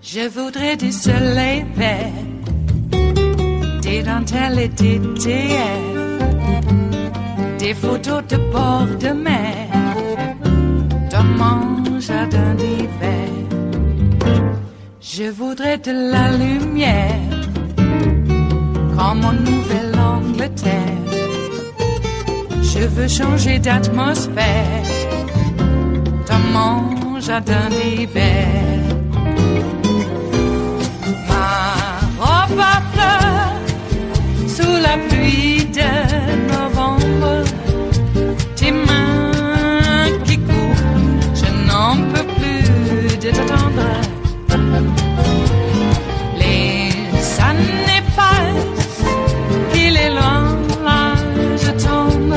Je voudrais du soleil vert, des dentelles et des théâtres, des photos de bord de mer, dans mon jardin d'hiver. Je voudrais de la lumière, comme en Nouvelle-Angleterre. Je veux changer d'atmosphère, dans mon jardin d'hiver. Ma fleur, sous la pluie de novembre, tes mains qui courent, je n'en peux plus de t'attendre. Les années passent, qu'il est loin, là je tombe.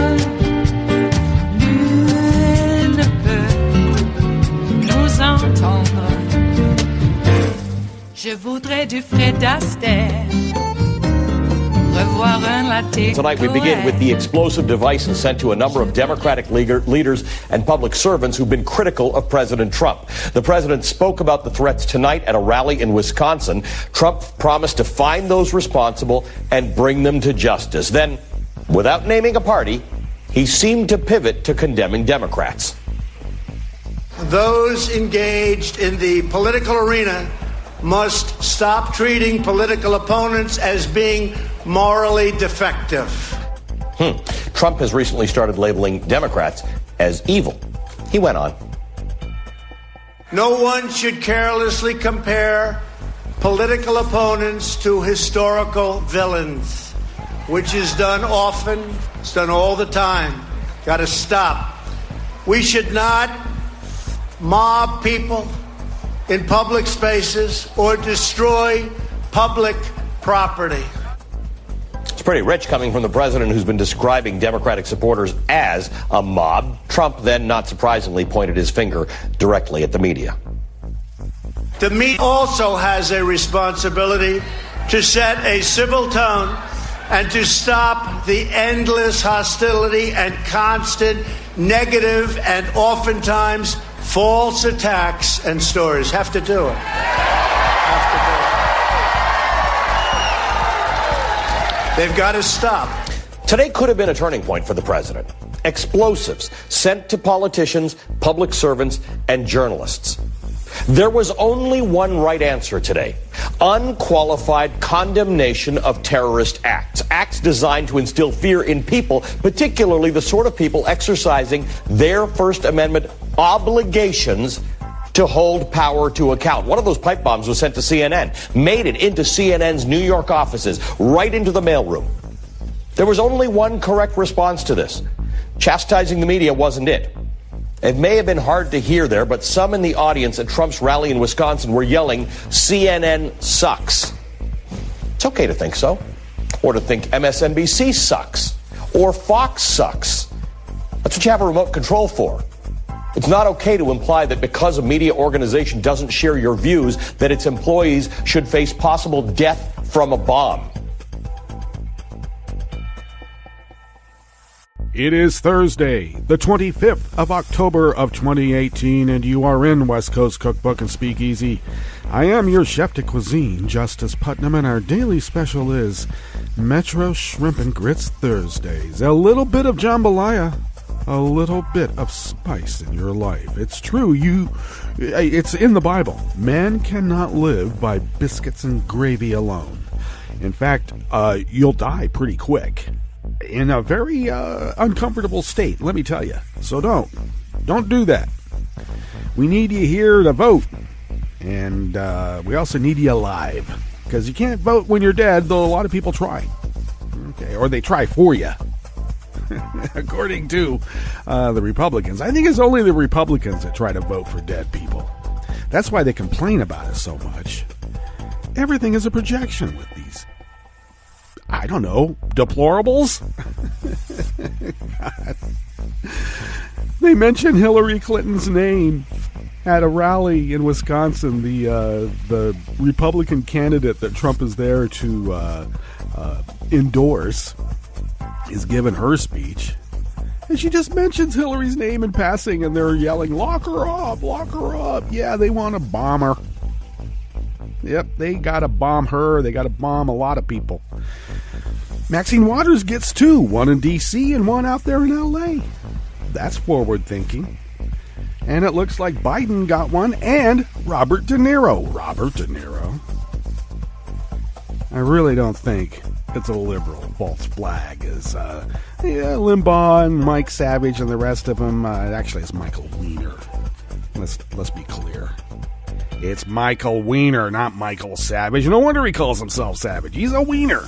Nul ne peut nous entendre. Je voudrais du Fred Astaire. Tonight we begin with the explosive devices sent to a number of Democratic leaders and public servants who've been critical of President Trump. The president spoke about the threats tonight at a rally in Wisconsin. Trump promised to find those responsible and bring them to justice. Then, without naming a party, he seemed to pivot to condemning Democrats. Those engaged in the political arena must stop treating political opponents as being morally defective. Trump has recently started labeling Democrats as evil. He went on. No one should carelessly compare political opponents to historical villains, which is done often, it's done all the time. Got to stop. We should not mob people in public spaces or destroy public property. It's pretty rich coming from the president who's been describing Democratic supporters as a mob. Trump then, not surprisingly, pointed his finger directly at the media. The media also has a responsibility to set a civil tone and to stop the endless hostility and constant negative and oftentimes false attacks and stories. Have to do it. They've got to stop. Today could have been a turning point for the president. Explosives sent to politicians, public servants, and journalists. There was only one right answer today. Unqualified condemnation of terrorist acts. Acts designed to instill fear in people, particularly the sort of people exercising their First Amendment obligations to hold power to account. One of those pipe bombs was sent to CNN, made it into CNN's New York offices, right into the mailroom. There was only one correct response to this. Chastising the media wasn't it. It may have been hard to hear there, but some in the audience at Trump's rally in Wisconsin were yelling, CNN sucks. It's okay to think so, or to think MSNBC sucks, or Fox sucks. That's what you have a remote control for. It's not okay to imply that because a media organization doesn't share your views, that its employees should face possible death from a bomb. It is Thursday, the 25th of October of 2018, and you are in West Coast Cookbook and Speakeasy. I am your chef de cuisine, Justice Putnam, and our daily special is Metro Shrimp and Grits Thursdays. A little bit of jambalaya, a little bit of spice in your life. It's true, it's in the Bible. Man cannot live by biscuits and gravy alone. In fact, you'll die pretty quick. In a very uncomfortable state, let me tell you. So don't do that. We need you here to vote. And we also need you alive. Because you can't vote when you're dead, though a lot of people try. Okay, or they try for you. According to the Republicans. I think it's only the Republicans that try to vote for dead people. That's why they complain about it so much. Everything is a projection with these, I don't know, deplorables? They mentioned Hillary Clinton's name at a rally in Wisconsin. The Republican candidate that Trump is there to endorse is giving her speech. And she just mentions Hillary's name in passing, and they're yelling, "Lock her up, lock her up." Yeah, they want to bomb her. Yep, they got to bomb her. They got to bomb a lot of people. Maxine Waters gets two, one in D.C. and one out there in L.A. That's forward thinking. And it looks like Biden got one, and Robert De Niro. Robert De Niro. I really don't think it's a liberal false flag. As Limbaugh and Mike Savage and the rest of them. Actually, it's Michael Weiner. Let's be clear. It's Michael Weiner, not Michael Savage. No wonder he calls himself Savage. He's a wiener.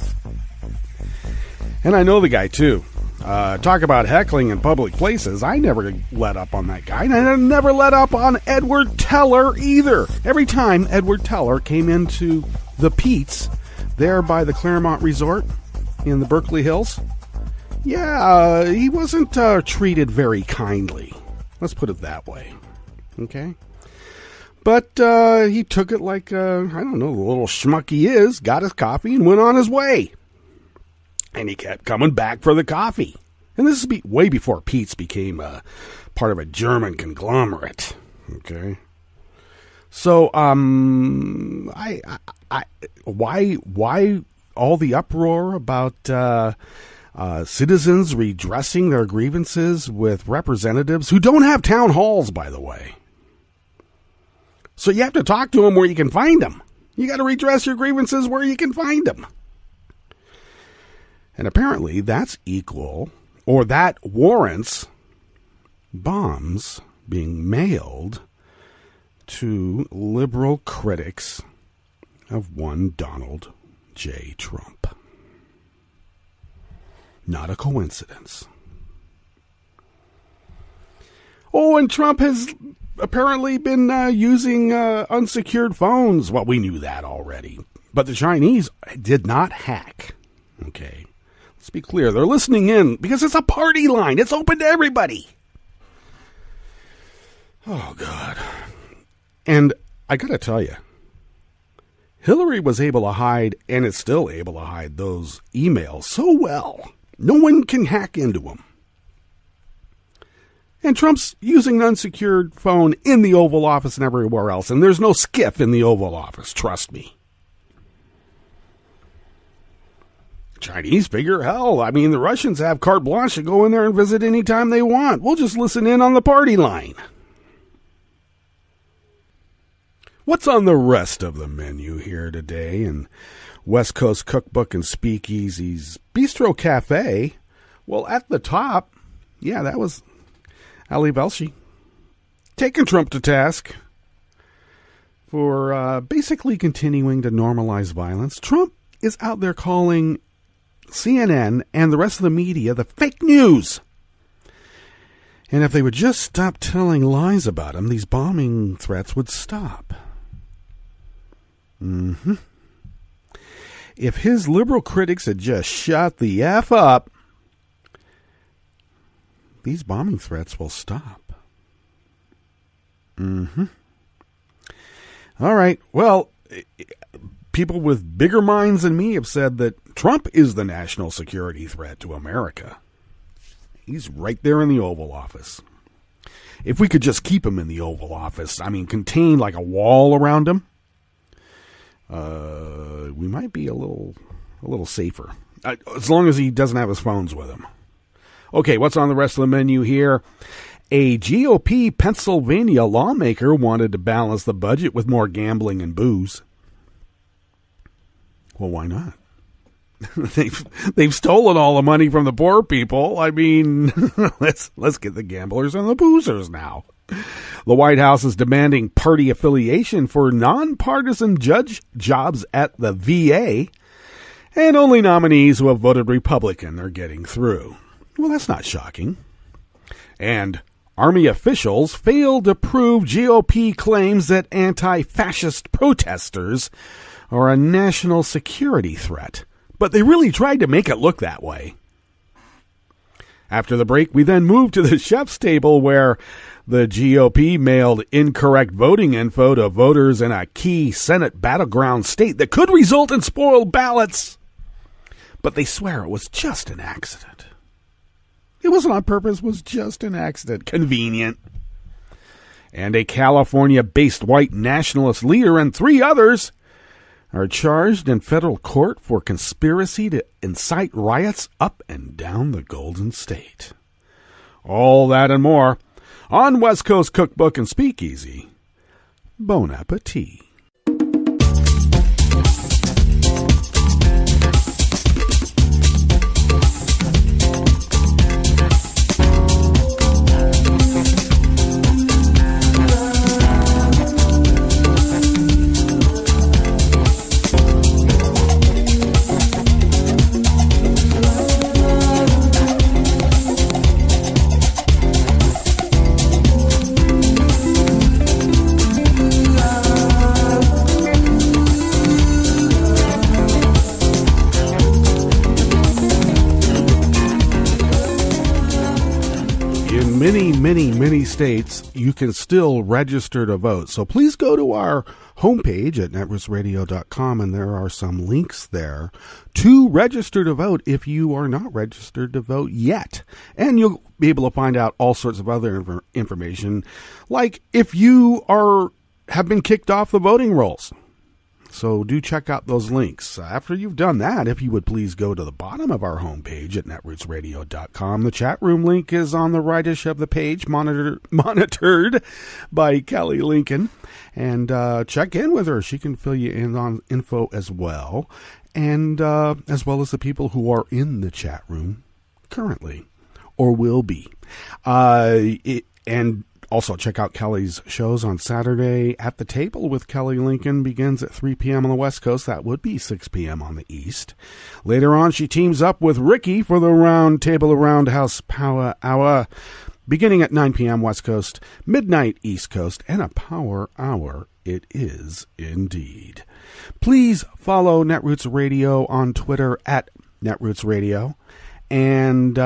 And I know the guy, too. Talk about heckling in public places. I never let up on that guy. And I never let up on Edward Teller either. Every time Edward Teller came into the Pete's there by the Claremont Resort in the Berkeley Hills, he wasn't treated very kindly. Let's put it that way. Okay? But he took it like, I don't know, the little schmuck he is, got his coffee and went on his way. And he kept coming back for the coffee. And this is way before Pete's became part of a German conglomerate. Okay? So, why all the uproar about citizens redressing their grievances with representatives who don't have town halls, by the way? So you have to talk to them where you can find them. You got to redress your grievances where you can find them. And apparently that's equal, or that warrants bombs being mailed to liberal critics of one Donald J. Trump. Not a coincidence. Oh, and Trump has apparently been using unsecured phones. Well, we knew that already. But the Chinese did not hack. Okay. Let's be clear. They're listening in because it's a party line. It's open to everybody. Oh, God. And I got to tell you, Hillary was able to hide, and is still able to hide, those emails so well. No one can hack into them. And Trump's using an unsecured phone in the Oval Office and everywhere else. And there's no skiff in the Oval Office, trust me. Chinese figure, hell, I mean, the Russians have carte blanche to go in there and visit anytime they want. We'll just listen in on the party line. What's on the rest of the menu here today in West Coast Cookbook and Speakeasy's Bistro Cafe? Well, at the top, that was Ali Velshi taking Trump to task for basically continuing to normalize violence. Trump is out there calling CNN and the rest of the media the fake news. And if they would just stop telling lies about him, these bombing threats would stop. If his liberal critics had just shut the F up, these bombing threats will stop. All right. Well, people with bigger minds than me have said that Trump is the national security threat to America. He's right there in the Oval Office. If we could just keep him in the Oval Office, I mean, contain like a wall around him, we might be a little safer. As long as he doesn't have his phones with him. Okay, what's on the rest of the menu here? A GOP Pennsylvania lawmaker wanted to balance the budget with more gambling and booze. Well, why not? They've stolen all the money from the poor people. I mean, let's get the gamblers and the boozers now. The White House is demanding party affiliation for nonpartisan judge jobs at the VA, and only nominees who have voted Republican are getting through. Well, that's not shocking. And Army officials failed to prove GOP claims that anti-fascist protesters are a national security threat. But they really tried to make it look that way. After the break, we then move to the chef's table where the GOP mailed incorrect voting info to voters in a key Senate battleground state that could result in spoiled ballots. But they swear it was just an accident. It wasn't on purpose, it was just an accident. Convenient. And a California-based white nationalist leader and 3 others are charged in federal court for conspiracy to incite riots up and down the Golden State. All that and more on West Coast Cookbook and Speakeasy. Bon appetit. Many states, you can still register to vote. So please go to our homepage at netrootsradio.com, and there are some links there to register to vote if you are not registered to vote yet. And you'll be able to find out all sorts of other information, like if you have been kicked off the voting rolls. So do check out those links. After you've done that, if you would please go to the bottom of our homepage at netrootsradio.com. The chat room link is on the rightish of the page, monitored by Kelly Lincoln. And check in with her. She can fill you in on info as well. And as well as the people who are in the chat room currently or will be. And also, check out Kelly's shows on Saturday. At the Table with Kelly Lincoln begins at 3 p.m. on the West Coast. That would be 6 p.m. on the East. Later on, she teams up with Ricky for the Round Table Roundhouse Power Hour, beginning at 9 p.m. West Coast, midnight East Coast, and a Power Hour it is indeed. Please follow Netroots Radio on Twitter at Netroots Radio. And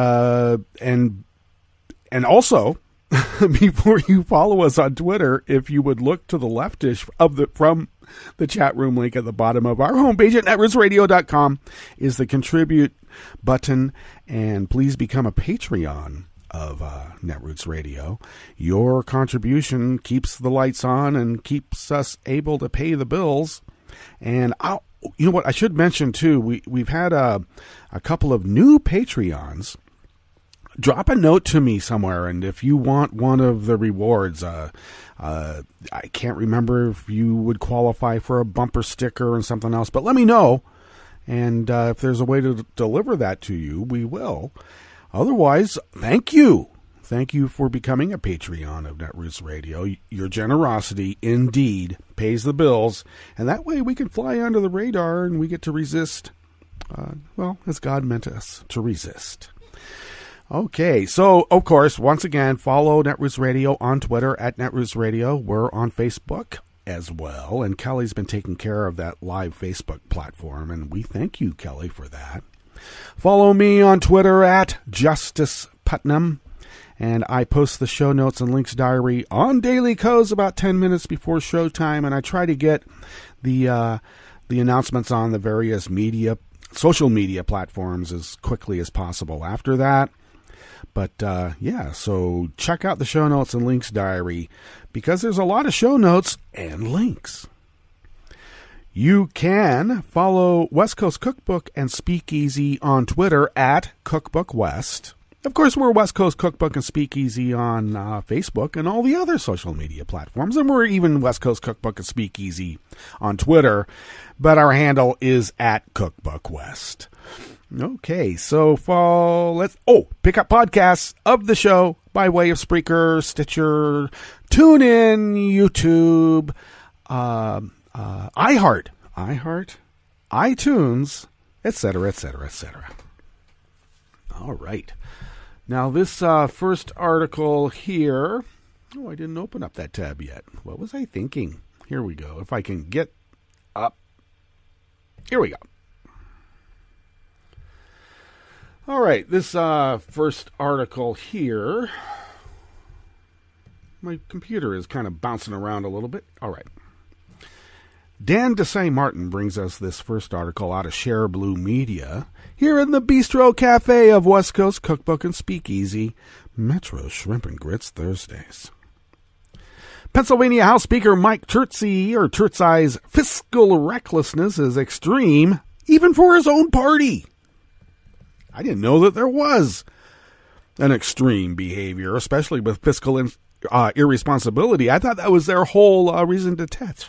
also, before you follow us on Twitter, if you would look to the leftish from the chat room link at the bottom of our homepage at netrootsradio.com is the contribute button, and please become a Patreon of Netroots Radio. Your contribution keeps the lights on and keeps us able to pay the bills. And you know what? I should mention too. We've had a couple of new Patreons. Drop a note to me somewhere, and if you want one of the rewards, I can't remember if you would qualify for a bumper sticker and something else, but let me know, and if there's a way to deliver that to you, we will. Otherwise, thank you. Thank you for becoming a Patreon of Netroots Radio. Your generosity indeed pays the bills, and that way we can fly under the radar and we get to resist, as God meant us to resist. Okay, so, of course, once again, follow Netroots Radio on Twitter at Netroots Radio. We're on Facebook as well, and Kelly's been taking care of that live Facebook platform, and we thank you, Kelly, for that. Follow me on Twitter at Justice Putnam, and I post the show notes and links diary on Daily Codes about 10 minutes before showtime, and I try to get the announcements on the various social media platforms as quickly as possible after that. But, so check out the show notes and links diary, because there's a lot of show notes and links. You can follow West Coast Cookbook and Speakeasy on Twitter at Cookbook West. Of course, we're West Coast Cookbook and Speakeasy on Facebook and all the other social media platforms. And we're even West Coast Cookbook and Speakeasy on Twitter. But our handle is at Cookbook West. Okay, so pick up podcasts of the show by way of Spreaker, Stitcher, TuneIn, YouTube, iHeart, iTunes, etc., etc., etc. All right. Now, this first article here... Oh, I didn't open up that tab yet. What was I thinking? Here we go. If I can get up. Here we go. All right, this first article here. My computer is kind of bouncing around a little bit. All right. Dan Desai-Martin brings us this first article out of Share Blue Media here in the Bistro Cafe of West Coast Cookbook and Speakeasy, Metro Shrimp and Grits Thursdays. Pennsylvania House Speaker Mike Turtsey's fiscal recklessness is extreme, even for his own party. I didn't know that there was an extreme behavior, especially with fiscal irresponsibility. I thought that was their whole reason to tet.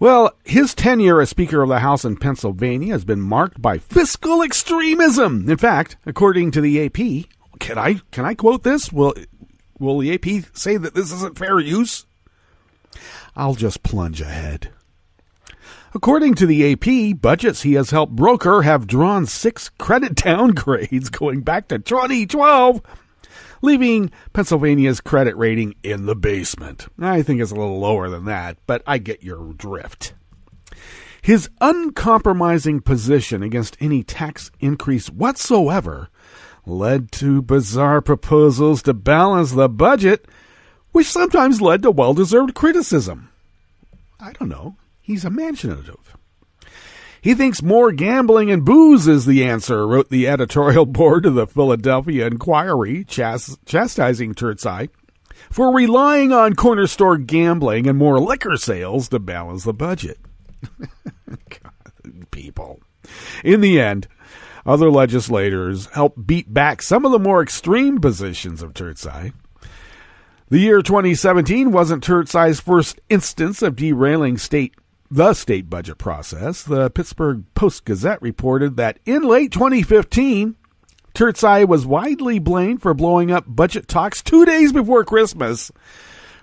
Well, his tenure as Speaker of the House in Pennsylvania has been marked by fiscal extremism. In fact, according to the AP, can I quote this? Will the AP say that this isn't fair use? I'll just plunge ahead. According to the AP, budgets he has helped broker have drawn 6 credit downgrades going back to 2012, leaving Pennsylvania's credit rating in the basement. I think it's a little lower than that, but I get your drift. His uncompromising position against any tax increase whatsoever led to bizarre proposals to balance the budget, which sometimes led to well-deserved criticism. I don't know. He's imaginative. He thinks more gambling and booze is the answer, wrote the editorial board of the Philadelphia Inquiry, chastising Turtsey for relying on corner store gambling and more liquor sales to balance the budget. God, people. In the end, other legislators helped beat back some of the more extreme positions of Turtsey. The year 2017 wasn't Turtsey's first instance of derailing the state budget process. The Pittsburgh Post-Gazette reported that in late 2015, Turtsey was widely blamed for blowing up budget talks 2 days before Christmas,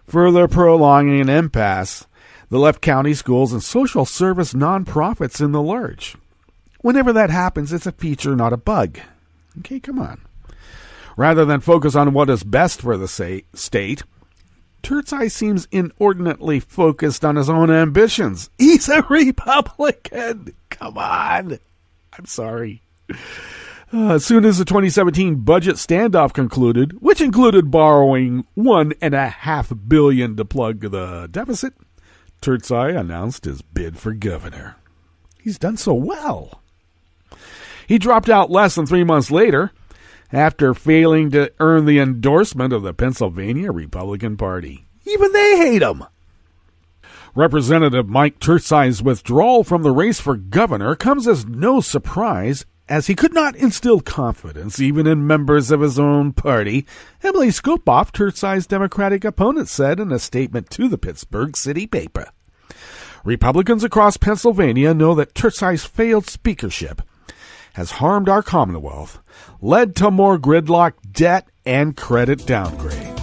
further prolonging an impasse that left county schools and social service nonprofits in the lurch. Whenever that happens, it's a feature, not a bug. Okay, come on. Rather than focus on what is best for the state, Turtsey seems inordinately focused on his own ambitions. He's a Republican. Come on. I'm sorry. As soon as the 2017 budget standoff concluded, which included borrowing $1.5 billion to plug the deficit, Turtsey announced his bid for governor. He's done so well. He dropped out less than 3 months later, after failing to earn the endorsement of the Pennsylvania Republican Party. Even they hate him. Representative Mike Turtsey's withdrawal from the race for governor comes as no surprise, as he could not instill confidence even in members of his own party. Emily Skopoff, Turtsey's Democratic opponent, said in a statement to the Pittsburgh City paper. Republicans across Pennsylvania know that Turtsey's failed speakership has harmed our Commonwealth, led to more gridlock, debt, and credit downgrade.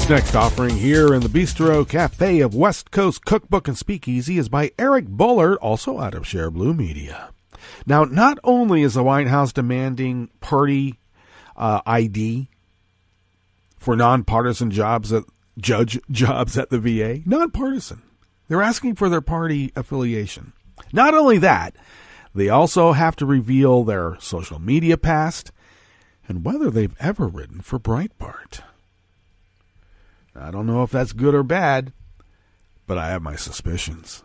Next offering here in the Bistro Cafe of West Coast Cookbook and Speakeasy is by Eric Bullard, also out of Share Blue Media. Now, not only is the White House demanding party ID for nonpartisan judge jobs at the VA, nonpartisan. They're asking for their party affiliation. Not only that, they also have to reveal their social media past and whether they've ever written for Breitbart. I don't know if that's good or bad, but I have my suspicions.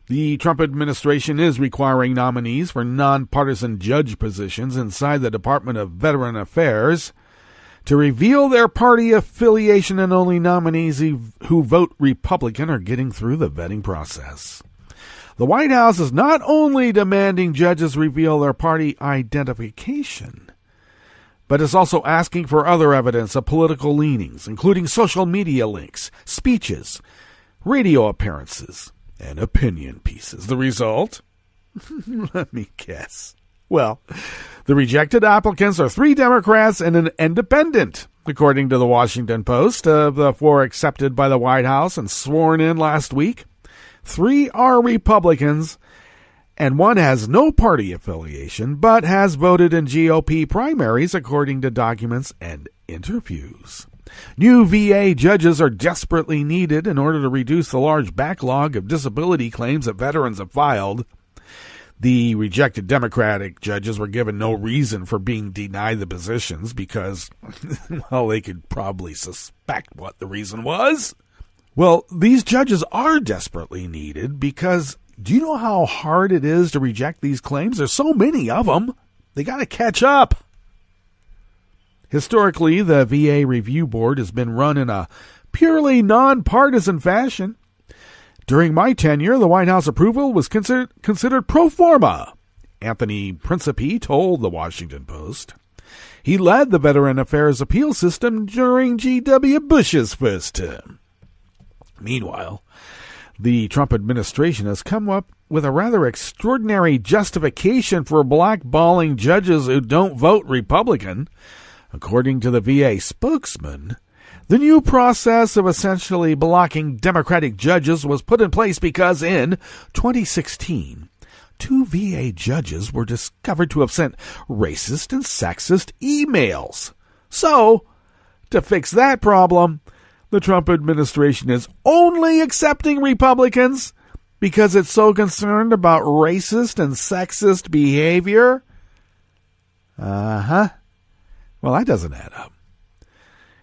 The Trump administration is requiring nominees for nonpartisan judge positions inside the Department of Veteran Affairs to reveal their party affiliation, and only nominees who vote Republican are getting through the vetting process. The White House is not only demanding judges reveal their party identification, but is also asking for other evidence of political leanings, including social media links, speeches, radio appearances, and opinion pieces. The result? Let me guess. Well, the rejected applicants are 3 Democrats and an independent. According to the Washington Post, of the 4 accepted by the White House and sworn in last week, 3 are Republicans, and 1 has no party affiliation, but has voted in GOP primaries according to documents and interviews. New VA judges are desperately needed in order to reduce the large backlog of disability claims that veterans have filed. The rejected Democratic judges were given no reason for being denied the positions because, well, they could probably suspect what the reason was. Well, these judges are desperately needed because do you know how hard it is to reject these claims? There's so many of them. They got to catch up. Historically, the VA Review Board has been run in a purely nonpartisan fashion. During my tenure, the White House approval was considered pro forma. Anthony Principe told the Washington Post. He led the Veteran Affairs appeal system during G.W. Bush's first term. Meanwhile, the Trump administration has come up with a rather extraordinary justification for blackballing judges who don't vote Republican. According to the VA spokesman, the new process of essentially blocking Democratic judges was put in place because in 2016, 2 VA judges were discovered to have sent racist and sexist emails. So, to fix that problem, the Trump administration is only accepting Republicans because it's so concerned about racist and sexist behavior? Well, that doesn't add up.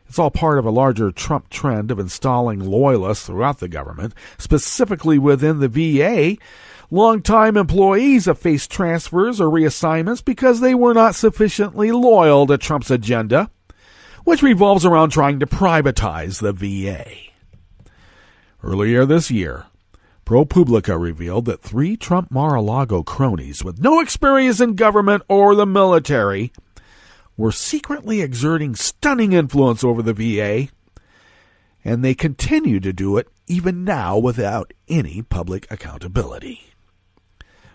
It's all part of a larger Trump trend of installing loyalists throughout the government, specifically within the VA. Longtime employees have faced transfers or reassignments because they were not sufficiently loyal to Trump's agenda, which revolves around trying to privatize the VA. Earlier this year, ProPublica revealed that 3 Trump Mar-a-Lago cronies with no experience in government or the military were secretly exerting stunning influence over the VA, and they continue to do it even now without any public accountability.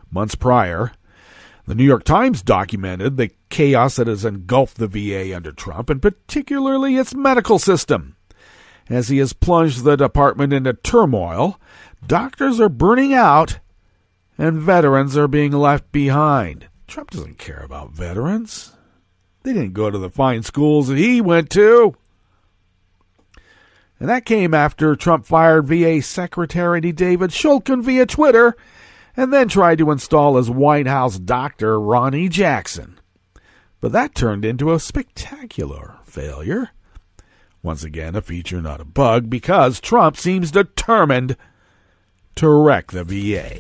Months prior, the New York Times documented the chaos that has engulfed the VA under Trump, and particularly its medical system. As he has plunged the department into turmoil, doctors are burning out, and veterans are being left behind. Trump doesn't care about veterans. They didn't go to the fine schools that he went to. And that came after Trump fired VA Secretary David Shulkin via Twitter and then tried to install his White House doctor, Ronnie Jackson. But that turned into a spectacular failure. Once again, a feature, not a bug, because Trump seems determined to wreck the VA.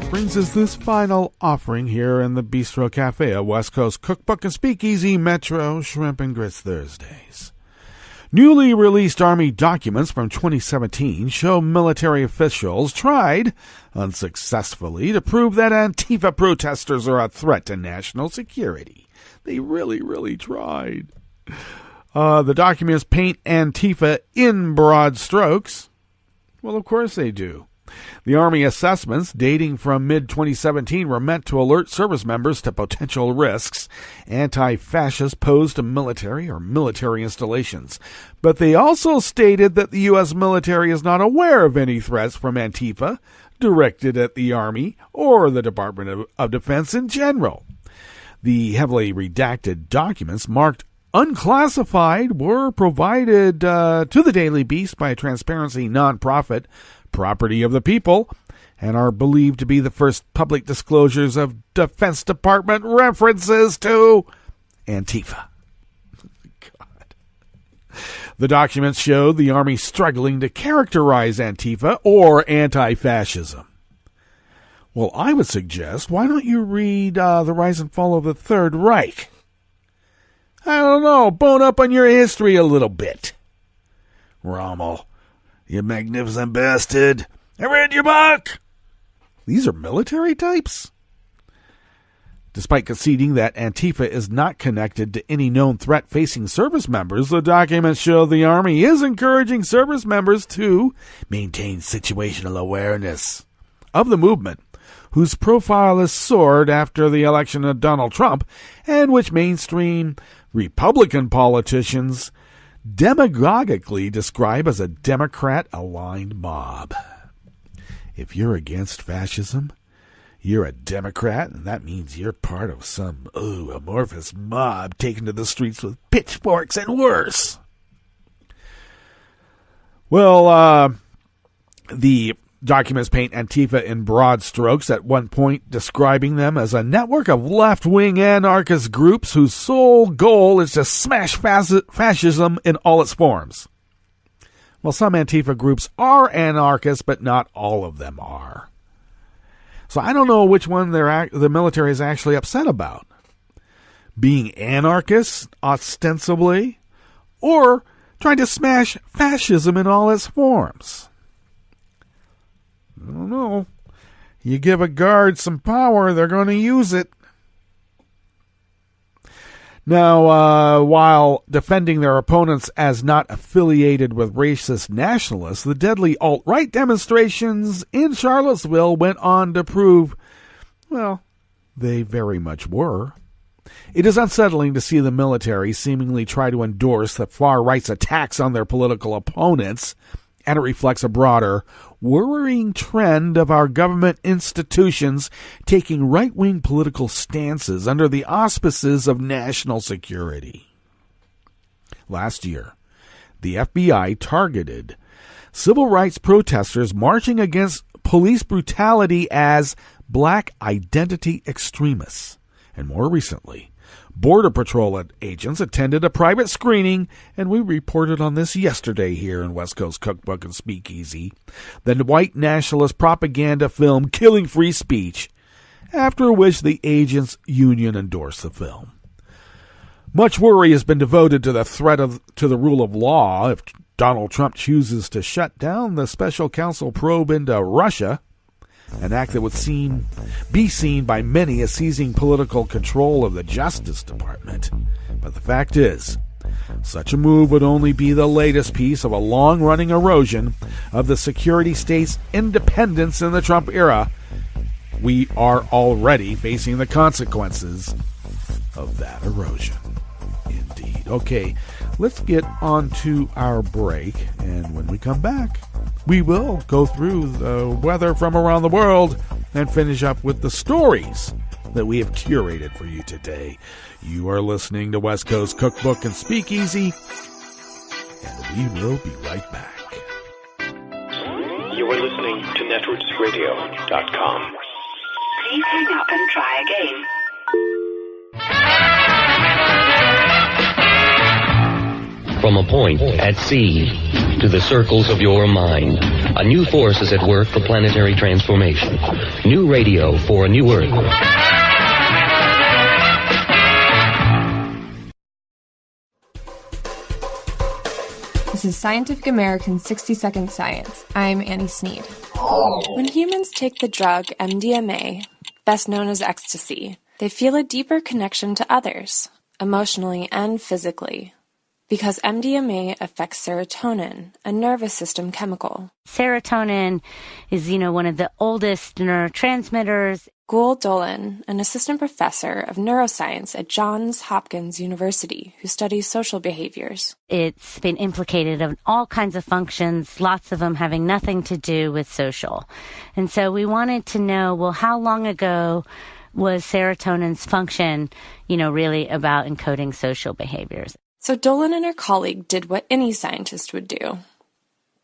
Brings us this final offering here in the Bistro Cafe, a West Coast Cookbook and Speakeasy Metro Shrimp and Grits Thursdays. Newly released Army documents from 2017 show military officials tried, unsuccessfully, to prove that Antifa protesters are a threat to national security. They really tried. The documents paint Antifa in broad strokes. Well, of course they do. The Army assessments dating from mid-2017 were meant to alert service members to potential risks anti-fascists pose to military or military installations. But they also stated that the U.S. military is not aware of any threats from Antifa directed at the Army or the Department of Defense in general. The heavily redacted documents marked unclassified were provided to the Daily Beast by a transparency nonprofit, Property of the People, and are believed to be the first public disclosures of Defense Department references to Antifa. God. The documents showed the Army struggling to characterize Antifa or anti-fascism. Well, I would suggest, why don't you read The Rise and Fall of the Third Reich? I don't know, bone up on your history a little bit. Rommel, you magnificent bastard. I read your book. These are military types? Despite conceding that Antifa is not connected to any known threat facing service members, the documents show the Army is encouraging service members to maintain situational awareness of the movement, whose profile has soared after the election of Donald Trump, and which mainstream Republican politicians demagogically describe as a Democrat-aligned mob. If you're against fascism, you're a Democrat, and that means you're part of some amorphous mob taken to the streets with pitchforks and worse. Well, the documents paint Antifa in broad strokes, at one point describing them as a network of left-wing anarchist groups whose sole goal is to smash fascism in all its forms. Well, some Antifa groups are anarchists, but not all of them are. So I don't know which one the military is actually upset about. Being anarchists, ostensibly, or trying to smash fascism in all its forms. I don't know. You give a guard some power, they're going to use it. Now, while defending their opponents as not affiliated with racist nationalists, the deadly alt-right demonstrations in Charlottesville went on to prove, well, they very much were. It is unsettling to see the military seemingly try to endorse the far-right's attacks on their political opponents, and it reflects a broader, worrying trend of our government institutions taking right-wing political stances under the auspices of national security. Last year, the FBI targeted civil rights protesters marching against police brutality as black identity extremists. And more recently, Border Patrol agents attended a private screening, and we reported on this yesterday here in West Coast Cookbook and Speakeasy, the white nationalist propaganda film Killing Free Speech, after which the agents' union endorsed the film. Much worry has been devoted to the threat to the rule of law if Donald Trump chooses to shut down the special counsel probe into Russia, an act that would be seen by many as seizing political control of the Justice Department. But the fact is, such a move would only be the latest piece of a long-running erosion of the security state's independence in the Trump era. We are already facing the consequences of that erosion. Indeed. Okay, let's get on to our break, and when we come back, we will go through the weather from around the world and finish up with the stories that we have curated for you today. You are listening to West Coast Cookbook and Speakeasy, and we will be right back. You are listening to netrootsradio.com. Please hang up and try again. From a point at sea to the circles of your mind, a new force is at work for planetary transformation. New radio for a new Earth. This is Scientific American's 60-Second Science. I'm Annie Sneed. When humans take the drug MDMA, best known as ecstasy, they feel a deeper connection to others, emotionally and physically. Because MDMA affects serotonin, a nervous system chemical. Serotonin is, one of the oldest neurotransmitters. Gul Dolan, an assistant professor of neuroscience at Johns Hopkins University who studies social behaviors. It's been implicated in all kinds of functions, lots of them having nothing to do with social. And so we wanted to know, well, how long ago was serotonin's function, really about encoding social behaviors? So Dolan and her colleague did what any scientist would do.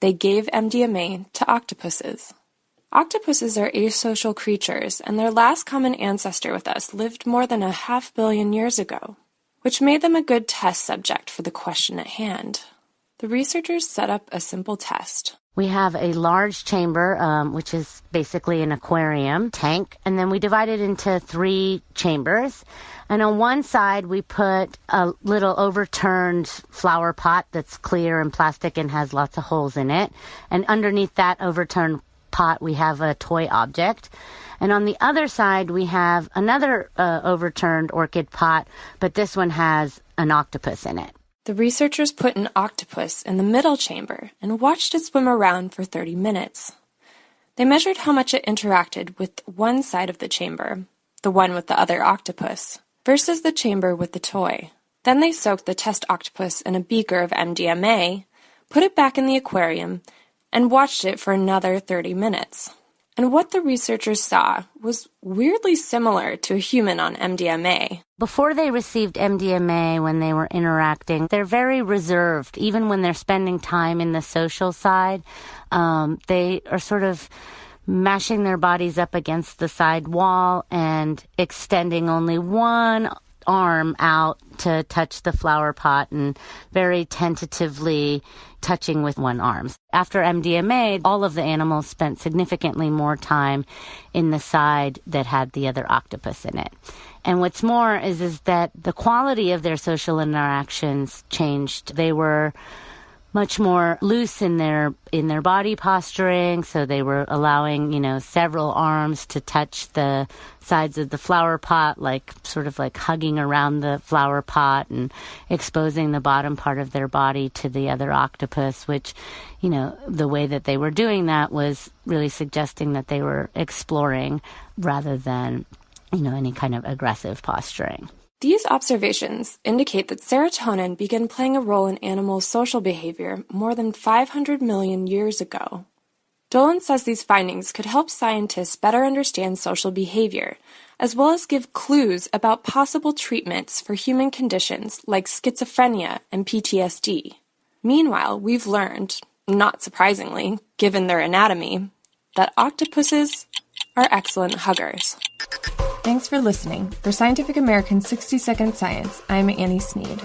They gave MDMA to octopuses. Octopuses are asocial creatures, and their last common ancestor with us lived more than 500 million years ago, which made them a good test subject for the question at hand. The researchers set up a simple test. We have a large chamber, which is basically an aquarium tank, and then we divide it into 3 chambers. And on one side, we put a little overturned flower pot that's clear and plastic and has lots of holes in it. And underneath that overturned pot, we have a toy object. And on the other side, we have another overturned orchid pot, but this one has an octopus in it. The researchers put an octopus in the middle chamber and watched it swim around for 30 minutes. They measured how much it interacted with one side of the chamber, the one with the other octopus, versus the chamber with the toy. Then they soaked the test octopus in a beaker of MDMA, put it back in the aquarium, and watched it for another 30 minutes. And what the researchers saw was weirdly similar to a human on MDMA. Before they received MDMA, when they were interacting, they're very reserved. Even when they're spending time in the social side, they are sort of mashing their bodies up against the side wall and extending only one arm out to touch the flower pot and very tentatively touching with one arm. After MDMA, all of the animals spent significantly more time in the side that had the other octopus in it. And what's more is that the quality of their social interactions changed. They were much more loose in their body posturing, so they were allowing, several arms to touch the sides of the flower pot, sort of like hugging around the flower pot and exposing the bottom part of their body to the other octopus, which, the way that they were doing that was really suggesting that they were exploring rather than, any kind of aggressive posturing. These observations indicate that serotonin began playing a role in animals' social behavior more than 500 million years ago. Dolan says these findings could help scientists better understand social behavior, as well as give clues about possible treatments for human conditions like schizophrenia and PTSD. Meanwhile, we've learned, not surprisingly, given their anatomy, that octopuses are excellent huggers. Thanks for listening. For Scientific American's 60-Second Science, I'm Annie Sneed.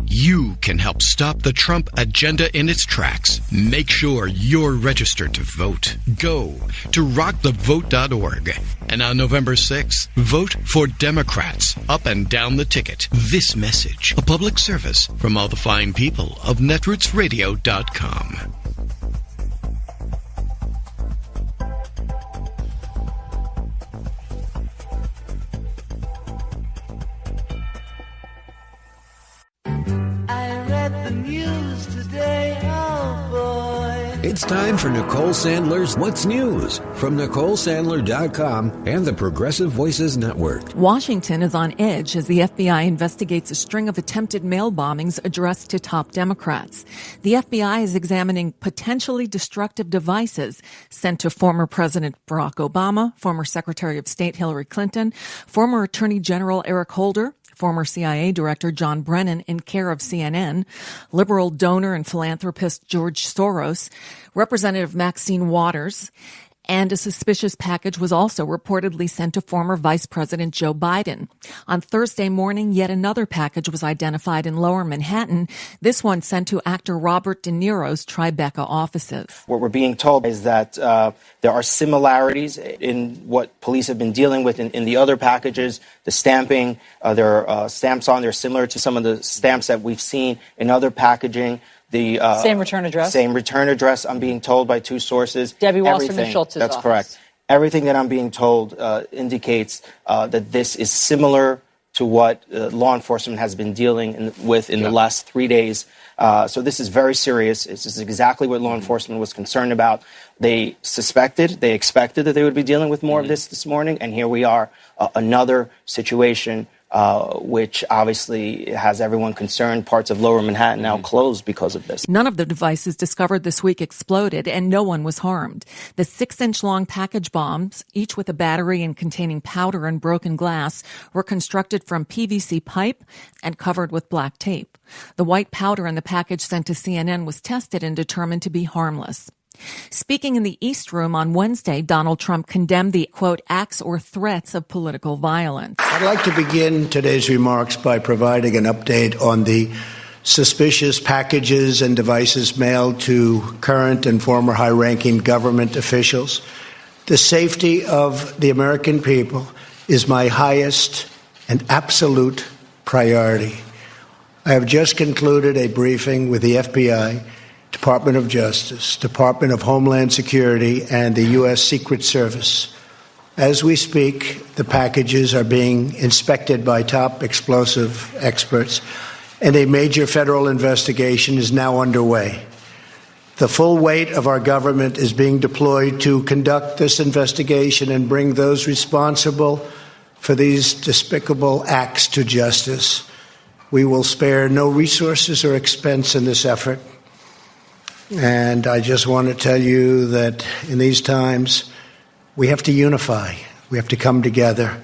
You can help stop the Trump agenda in its tracks. Make sure you're registered to vote. Go to rockthevote.org. And on November 6th, vote for Democrats up and down the ticket. This message, a public service from all the fine people of netrootsradio.com. It's time for Nicole Sandler's What's News from NicoleSandler.com and the Progressive Voices Network. Washington is on edge as the FBI investigates a string of attempted mail bombings addressed to top Democrats. The FBI is examining potentially destructive devices sent to former President Barack Obama, former Secretary of State Hillary Clinton, former Attorney General Eric Holder, former CIA Director John Brennan in care of CNN, liberal donor and philanthropist George Soros, Representative Maxine Waters, And a suspicious package was also reportedly sent to former Vice President Joe Biden. On Thursday morning, yet another package was identified in Lower Manhattan, this one sent to actor Robert De Niro's Tribeca offices. What we're being told is that there are similarities in what police have been dealing with in the other packages. The stamping, there are stamps on there similar to some of the stamps that we've seen in other packaging. The same return address? Same return address, I'm being told by two sources. Debbie Wasserman Schultz's That's office. correct. Everything that I'm being told indicates that this is similar to what law enforcement has been dealing with in the last 3 days. So this is very serious. This is exactly what law enforcement was concerned about. They suspected, they expected that they would be dealing with more of this morning, and here we are, another situation which obviously has everyone concerned. Parts of Lower Manhattan now closed because of this. None of the devices discovered this week exploded, and no one was harmed. The 6-inch-long package bombs, each with a battery and containing powder and broken glass, were constructed from PVC pipe and covered with black tape. The white powder in the package sent to CNN was tested and determined to be harmless. Speaking in the East Room on Wednesday, Donald Trump condemned the, quote, acts or threats of political violence. I'd like to begin today's remarks by providing an update on the suspicious packages and devices mailed to current and former high-ranking government officials. The safety of the American people is my highest and absolute priority. I have just concluded a briefing with the FBI, Department of Justice, Department of Homeland Security, and the U.S. Secret Service. As we speak, the packages are being inspected by top explosive experts, and a major federal investigation is now underway. The full weight of our government is being deployed to conduct this investigation and bring those responsible for these despicable acts to justice. We will spare no resources or expense in this effort. And I just want to tell you that in these times, we have to unify. We have to come together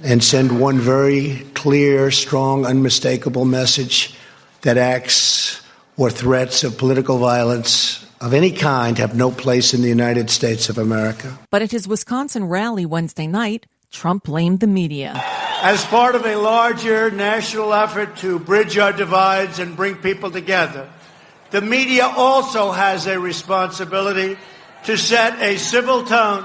and send one very clear, strong, unmistakable message that acts or threats of political violence of any kind have no place in the United States of America. But at his Wisconsin rally Wednesday night, Trump blamed the media. As part of a larger national effort to bridge our divides and bring people together, the media also has a responsibility to set a civil tone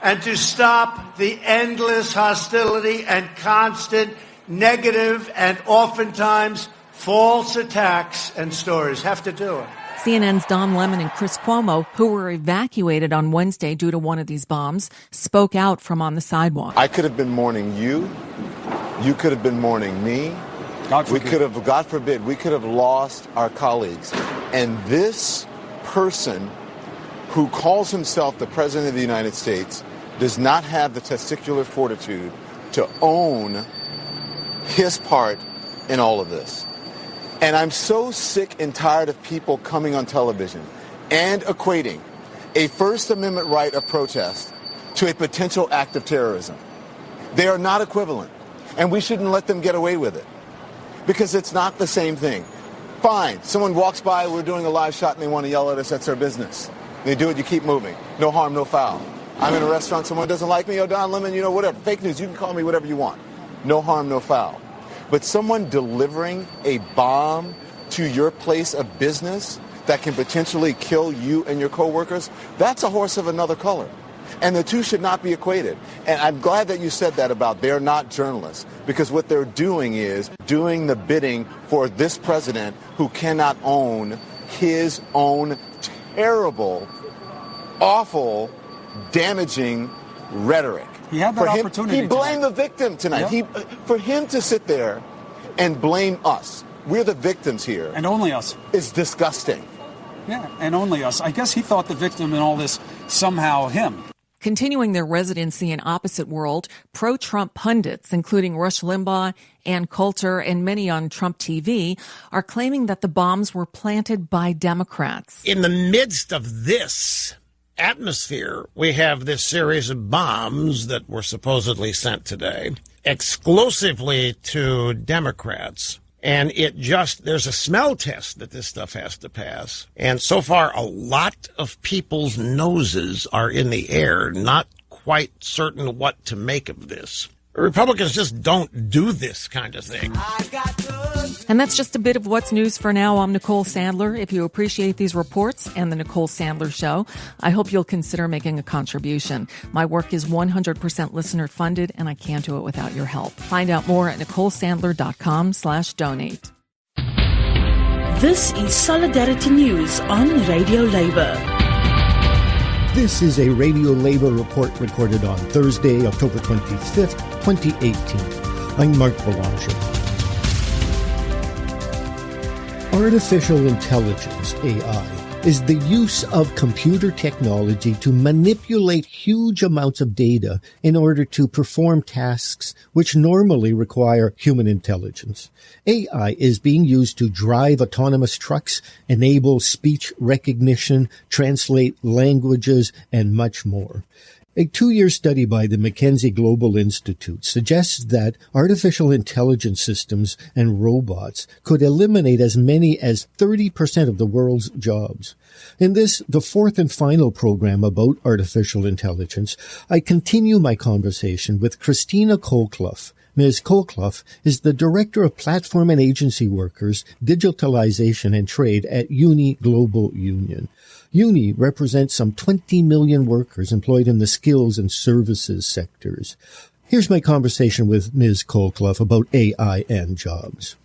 and to stop the endless hostility and constant negative and oftentimes false attacks and stories. Have to do it. CNN's Don Lemon and Chris Cuomo, who were evacuated on Wednesday due to one of these bombs, spoke out from on the sidewalk. I could have been mourning you. You could have been mourning me. We could have, God forbid, we could have lost our colleagues. And this person who calls himself the President of the United States does not have the testicular fortitude to own his part in all of this. And I'm so sick and tired of people coming on television and equating a First Amendment right of protest to a potential act of terrorism. They are not equivalent, and we shouldn't let them get away with it. Because it's not the same thing. Fine, someone walks by, we're doing a live shot, and they want to yell at us, that's their business. They do it, you keep moving. No harm, no foul. I'm in a restaurant, someone doesn't like me, oh, Don Lemon, whatever. Fake news, you can call me whatever you want. No harm, no foul. But someone delivering a bomb to your place of business that can potentially kill you and your coworkers, that's a horse of another color. And the two should not be equated. And I'm glad that you said that about they're not journalists, because what they're doing is doing the bidding for this president who cannot own his own terrible, awful, damaging rhetoric. He had that opportunity. He blamed the victim tonight. Yep. For him to sit there and blame us, we're the victims here. And only us. Is disgusting. Yeah, and only us. I guess he thought the victim in all this somehow him. Continuing their residency in opposite world, pro-Trump pundits, including Rush Limbaugh, Ann Coulter, and many on Trump TV, are claiming that the bombs were planted by Democrats. In the midst of this atmosphere, we have this series of bombs that were supposedly sent today exclusively to Democrats. And there's a smell test that this stuff has to pass. And so far, a lot of people's noses are in the air, not quite certain what to make of this. Republicans just don't do this kind of thing. And that's just a bit of what's news for now. I'm Nicole Sandler. If you appreciate these reports and the Nicole Sandler Show, I hope you'll consider making a contribution. My work is 100% listener funded, and I can't do it without your help. Find out more at NicoleSandler.com/donate. This is Solidarity News on Radio Labour. This is a Radio Labour report recorded on Thursday, October 25th, 2018. I'm Mark Belanger. Artificial intelligence, AI, is the use of computer technology to manipulate huge amounts of data in order to perform tasks which normally require human intelligence. AI is being used to drive autonomous trucks, enable speech recognition, translate languages, and much more. A 2-year study by the McKinsey Global Institute suggests that artificial intelligence systems and robots could eliminate as many as 30% of the world's jobs. In this, the fourth and final program about artificial intelligence, I continue my conversation with Christina Colclough. Ms. Colclough is the Director of Platform and Agency Workers, Digitalization and Trade at Uni Global Union. Uni represents some 20 million workers employed in the skills and services sectors. Here's my conversation with Ms. Colclough about AI and jobs.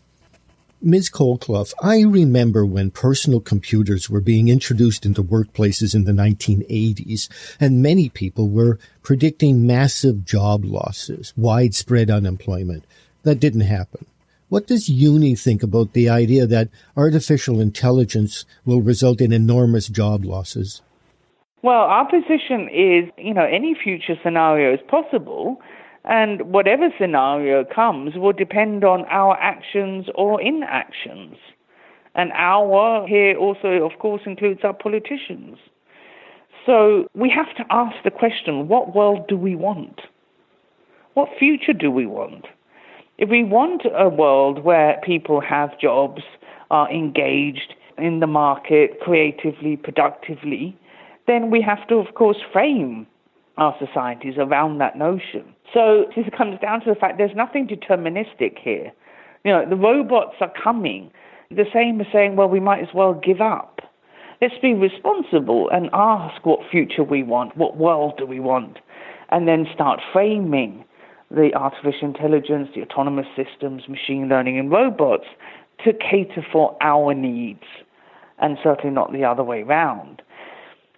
Ms. Colclough, I remember when personal computers were being introduced into workplaces in the 1980s, and many people were predicting massive job losses, widespread unemployment. That didn't happen. What does Uni think about the idea that artificial intelligence will result in enormous job losses? Well, our position is, any future scenario is possible, and whatever scenario comes will depend on our actions or inactions. And our here also, of course, includes our politicians. So we have to ask the question, what world do we want? What future do we want? If we want a world where people have jobs, are engaged in the market creatively, productively, then we have to, of course, frame our societies around that notion. So this comes down to the fact there's nothing deterministic here. The robots are coming. The same as saying, well, we might as well give up. Let's be responsible and ask what future we want, what world do we want, and then start framing the artificial intelligence, the autonomous systems, machine learning, and robots to cater for our needs, and certainly not the other way around.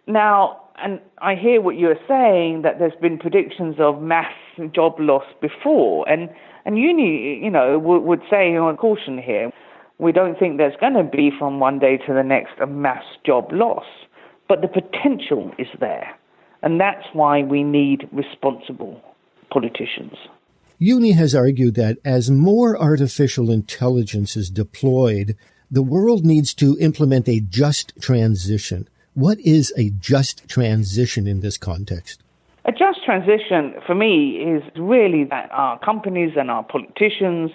Now, and I hear what you're saying, that there's been predictions of mass job loss before, and Uni, would say on caution here, we don't think there's going to be from one day to the next a mass job loss, but the potential is there, and that's why we need responsible politicians. Uni has argued that as more artificial intelligence is deployed, the world needs to implement a just transition. What is a just transition in this context? A just transition, for me, is really that our companies and our politicians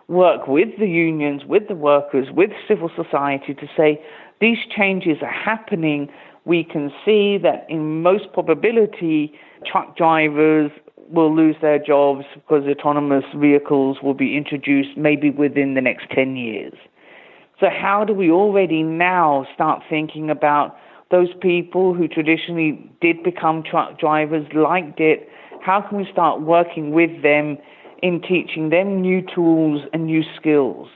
work with the unions, with the workers, with civil society to say these changes are happening. We can see that in most probability, truck drivers will lose their jobs because autonomous vehicles will be introduced maybe within the next 10 years. So how do we already now start thinking about those people who traditionally did become truck drivers, liked it? How can we start working with them in teaching them new tools and new skills?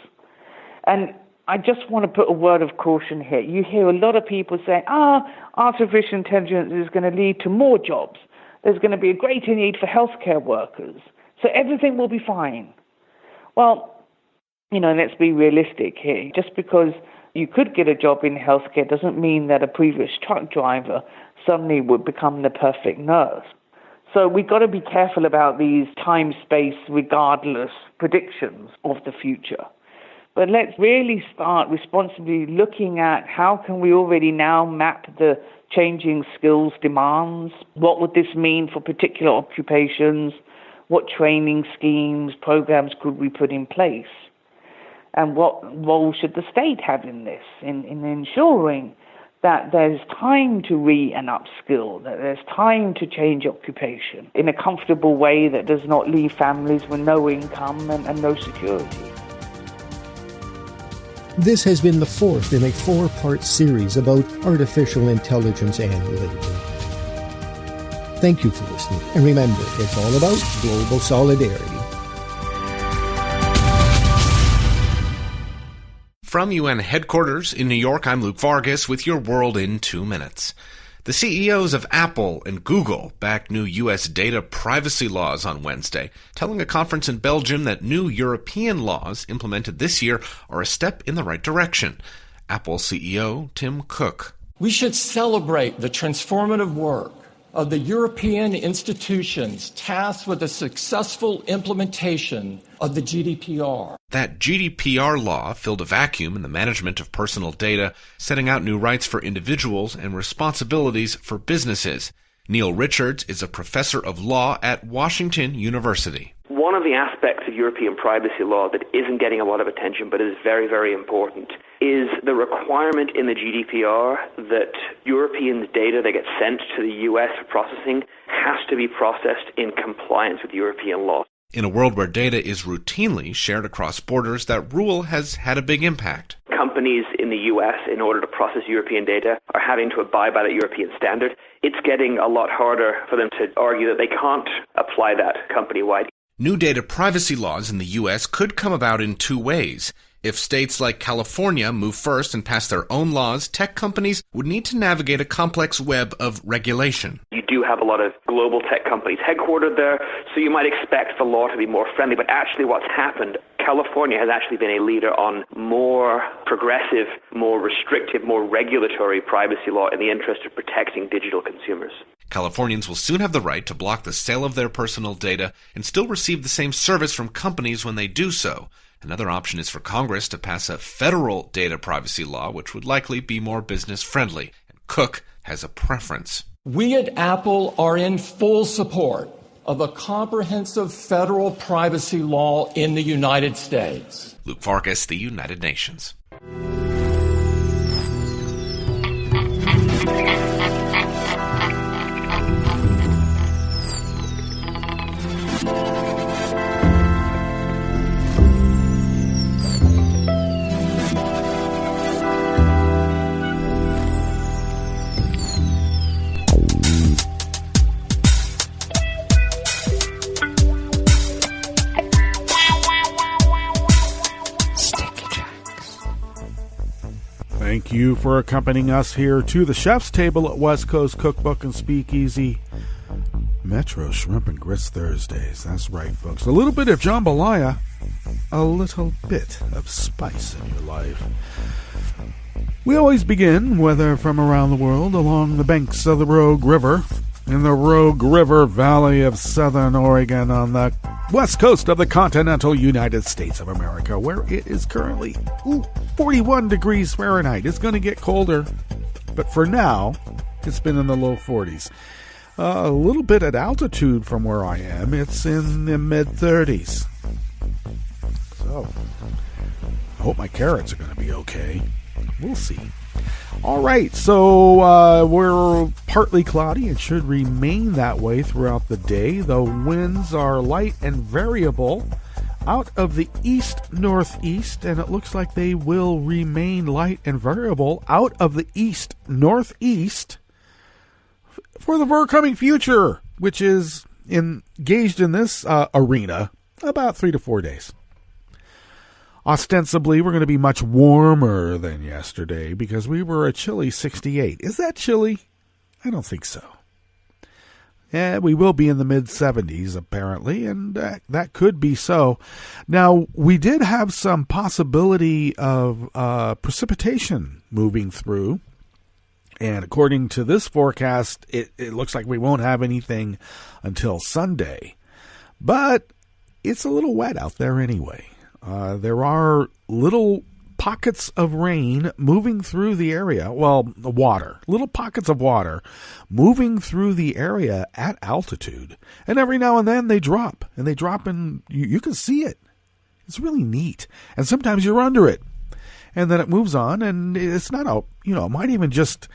And I just want to put a word of caution here. You hear a lot of people say, artificial intelligence is going to lead to more jobs. There's going to be a greater need for healthcare workers. So everything will be fine. Well, let's be realistic here. Just because you could get a job in healthcare doesn't mean that a previous truck driver suddenly would become the perfect nurse. So we've got to be careful about these time-space regardless predictions of the future. But let's really start responsibly looking at how can we already now map the changing skills demands. What would this mean for particular occupations? What training schemes, programs could we put in place? And what role should the state have in this, in ensuring that there's time to and upskill, that there's time to change occupation in a comfortable way that does not leave families with no income and no security. This has been the fourth in a 4-part series about artificial intelligence and labor. Thank you for listening, and remember, it's all about global solidarity. From UN headquarters in New York, I'm Luke Vargas with your World in 2 Minutes. The CEOs of Apple and Google backed new U.S. data privacy laws on Wednesday, telling a conference in Belgium that new European laws implemented this year are a step in the right direction. Apple CEO Tim Cook. We should celebrate the transformative work of the European institutions tasked with the successful implementation of the GDPR. That GDPR law filled a vacuum in the management of personal data, setting out new rights for individuals and responsibilities for businesses. Neil Richards is a professor of law at Washington University. One of the aspects of European privacy law that isn't getting a lot of attention but is very, very important is the requirement in the GDPR that Europeans' data that gets sent to the U.S. for processing has to be processed in compliance with European law. In a world where data is routinely shared across borders, that rule has had a big impact. Companies in the U.S., in order to process European data, are having to abide by that European standard. It's getting a lot harder for them to argue that they can't apply that company-wide. New data privacy laws in the U.S. could come about in 2 ways. If states like California move first and pass their own laws, tech companies would need to navigate a complex web of regulation. You do have a lot of global tech companies headquartered there, so you might expect the law to be more friendly. But actually what's happened, California has actually been a leader on more progressive, more restrictive, more regulatory privacy law in the interest of protecting digital consumers. Californians will soon have the right to block the sale of their personal data and still receive the same service from companies when they do so. Another option is for Congress to pass a federal data privacy law, which would likely be more business-friendly. And Cook has a preference. We at Apple are in full support of a comprehensive federal privacy law in the United States. Luke Vargas, The United Nations. Thank you for accompanying us here to the chef's table at West Coast Cookbook and Speakeasy. Metro Shrimp and Grits Thursdays. That's right, folks. A little bit of jambalaya, a little bit of spice in your life. We always begin, whether from around the world, along the banks of the Rogue River, in the Rogue River Valley of Southern Oregon on the west coast of the continental United States of America, where it is currently 41 degrees Fahrenheit. It's going to get colder, but for now, it's been in the low 40s. A little bit at altitude from where I am, it's in the mid-30s. So, I hope my carrots are going to be okay. We'll see. All right, so we're partly cloudy and should remain that way throughout the day. The winds are light and variable out of the east-northeast, and it looks like they will remain light and variable out of the east-northeast for the forthcoming future, which is engaged in this arena about 3 to 4 days. Ostensibly, we're going to be much warmer than yesterday because we were a chilly 68. Is that chilly? I don't think so. Yeah, we will be in the mid-70s, apparently, and that could be so. Now, we did have some possibility of precipitation moving through, and according to this forecast, it looks like we won't have anything until Sunday. But it's a little wet out there anyway. There are little pockets of rain moving through the area. Well, little pockets of water moving through the area at altitude. And every now and then they drop. And they drop and you can see it. It's really neat. And sometimes you're under it. And then it moves on, and it's not it might even just,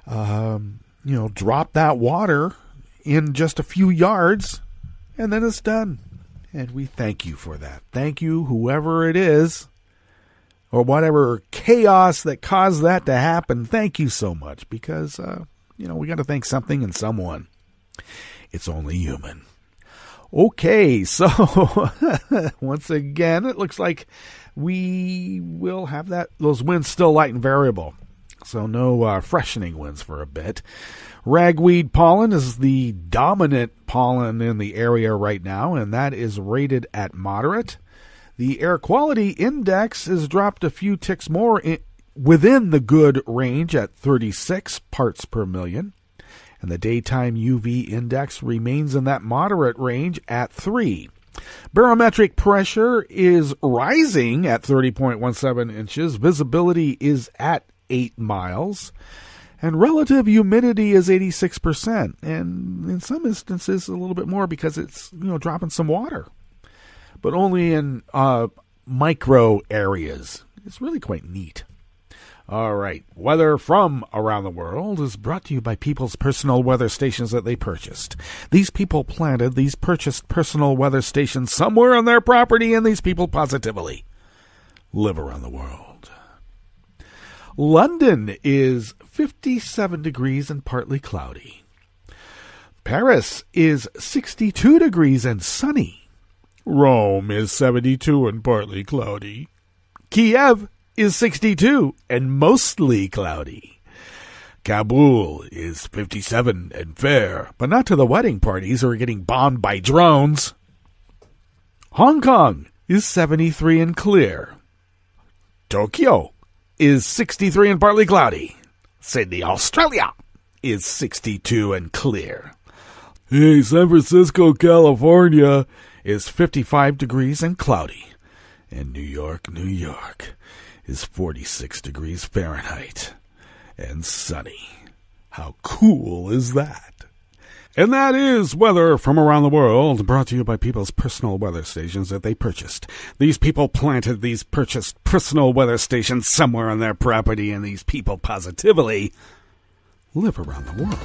drop that water in just a few yards, and then it's done. And we thank you for that. Thank you, whoever it is, or whatever chaos that caused that to happen. Thank you so much, because, we got to thank something and someone. It's only human. Okay, so once again, it looks like we will have those winds still light and variable. So no freshening winds for a bit. Ragweed pollen is the dominant pollen in the area right now, and that is rated at moderate. The air quality index is dropped a few ticks more within the good range at 36 parts per million. And the daytime UV index remains in that moderate range at 3. Barometric pressure is rising at 30.17 inches. Visibility is at 8 miles. And relative humidity is 86%. And in some instances, a little bit more because it's, dropping some water. But only in micro areas. It's really quite neat. All right. Weather from around the world is brought to you by people's personal weather stations that they purchased. These people purchased personal weather stations somewhere on their property, and these people positively live around the world. London is 57 degrees and partly cloudy. Paris is 62 degrees and sunny. Rome is 72 and partly cloudy. Kiev is 62 and mostly cloudy. Kabul is 57 and fair, but not to the wedding parties or getting bombed by drones. Hong Kong is 73 and clear. Tokyo is 63 and partly cloudy. Sydney, Australia is 62 and clear. Hey, San Francisco, California is 55 degrees and cloudy. And New York is 46 degrees Fahrenheit and sunny. How cool is that? And that is weather from around the world, brought to you by people's personal weather stations that they purchased. These people planted these purchased personal weather stations somewhere on their property, and these people positively live around the world.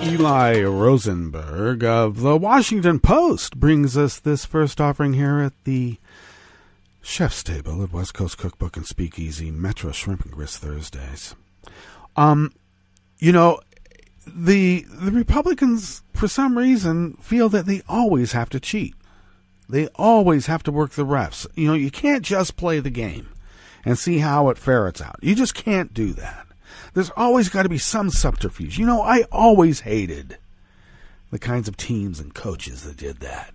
Eli Rosenberg of the Washington Post brings us this first offering here at the chef's table at West Coast Cookbook and Speakeasy Metro Shrimp and Grist Thursdays. The Republicans, for some reason, feel that they always have to cheat. They always have to work the refs. You can't just play the game and see how it ferrets out. You just can't do that. There's always got to be some subterfuge. I always hated the kinds of teams and coaches that did that.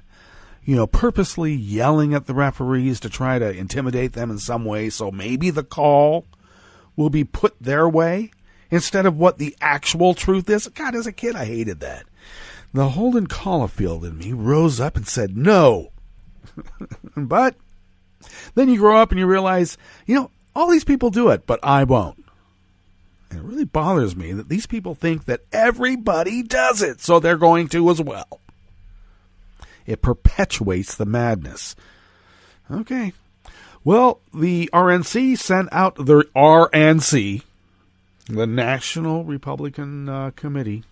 Purposely yelling at the referees to try to intimidate them in some way so maybe the call will be put their way instead of what the actual truth is. God, as a kid, I hated that. The Holden Caulfield in me rose up and said no. But then you grow up and you realize, all these people do it, but I won't. And it really bothers me that these people think that everybody does it, so they're going to as well. It perpetuates the madness. Okay. Well, the RNC sent out the RNC, the National Republican Committee,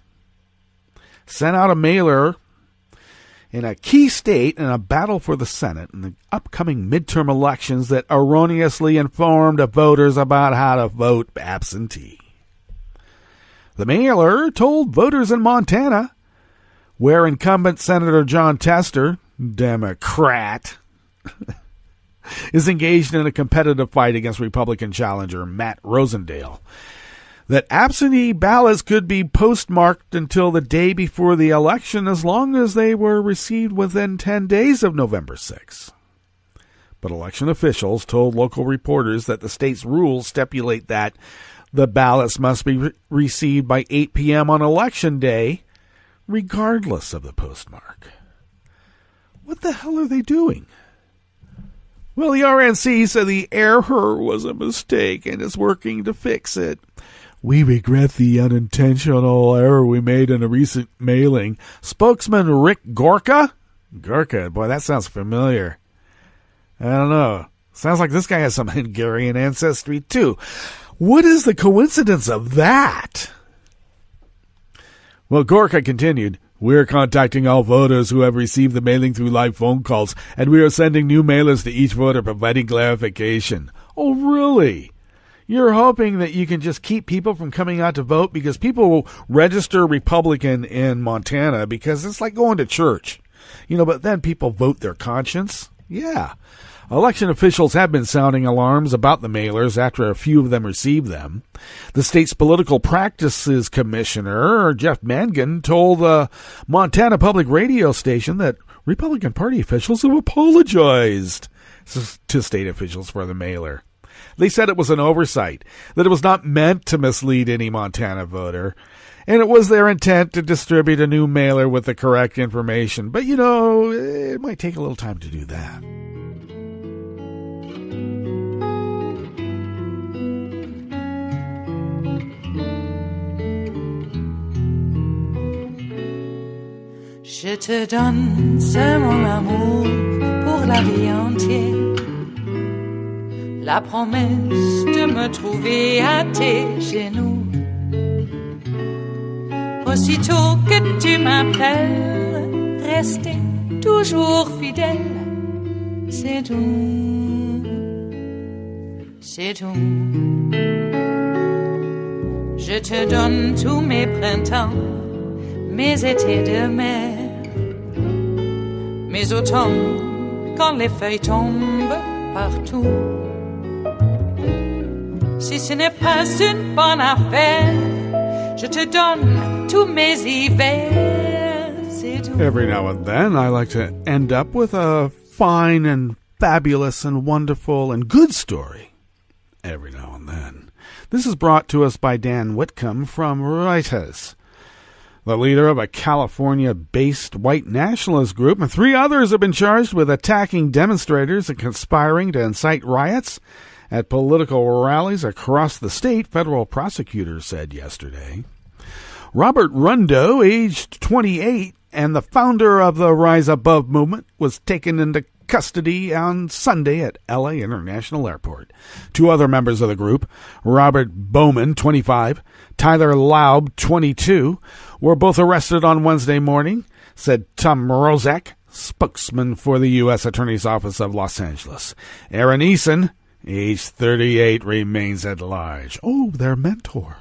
sent out a mailer in a key state in a battle for the Senate in the upcoming midterm elections that erroneously informed voters about how to vote absentee. The mailer told voters in Montana, where incumbent Senator John Tester, Democrat, is engaged in a competitive fight against Republican challenger Matt Rosendale, that absentee ballots could be postmarked until the day before the election as long as they were received within 10 days of November 6. But election officials told local reporters that the state's rules stipulate that the ballots must be received by 8 p.m. on Election Day, regardless of the postmark. What the hell are they doing? Well, the RNC said the error was a mistake and is working to fix it. We regret the unintentional error we made in a recent mailing. Spokesman Rick Gorka? Gorka, boy, that sounds familiar. I don't know. Sounds like this guy has some Hungarian ancestry, too. What is the coincidence of that? Well, Gorka continued, we're contacting all voters who have received the mailing through live phone calls, and we are sending new mailers to each voter providing clarification. Oh, really? You're hoping that you can just keep people from coming out to vote because people will register Republican in Montana because it's like going to church. But then people vote their conscience. Yeah. Election officials have been sounding alarms about the mailers after a few of them received them. The state's political practices commissioner, Jeff Mangan, told the Montana public radio station that Republican Party officials have apologized to state officials for the mailer. They said it was an oversight, that it was not meant to mislead any Montana voter, and it was their intent to distribute a new mailer with the correct information. But, it might take a little time to do that. Je te donne ce mon amour pour la vie entière. La promesse de me trouver à tes genoux. Aussitôt que tu m'appelles, rester toujours fidèle. C'est tout, c'est tout. Je te donne tous mes printemps, mes étés de mer, mes automnes quand les feuilles tombent partout. Si ce n'est pas une bonne affaire, je te donne tous mes hivers, c'est tout. Every now and then, I like to end up with a fine and fabulous and wonderful and good story. Every now and then. This is brought to us by Dan Whitcomb from Reuters. The leader of a California-based white nationalist group and 3 others have been charged with attacking demonstrators and conspiring to incite riots at political rallies across the state, federal prosecutors said yesterday. Robert Rundo, aged 28, and the founder of the Rise Above movement, was taken into custody on Sunday at L.A. International Airport. 2 other members of the group, Robert Bowman, 25, Tyler Laub, 22, were both arrested on Wednesday morning, said Tom Rozek, spokesman for the U.S. Attorney's Office of Los Angeles. Aaron Eason, age 38, remains at large. Oh, their mentor.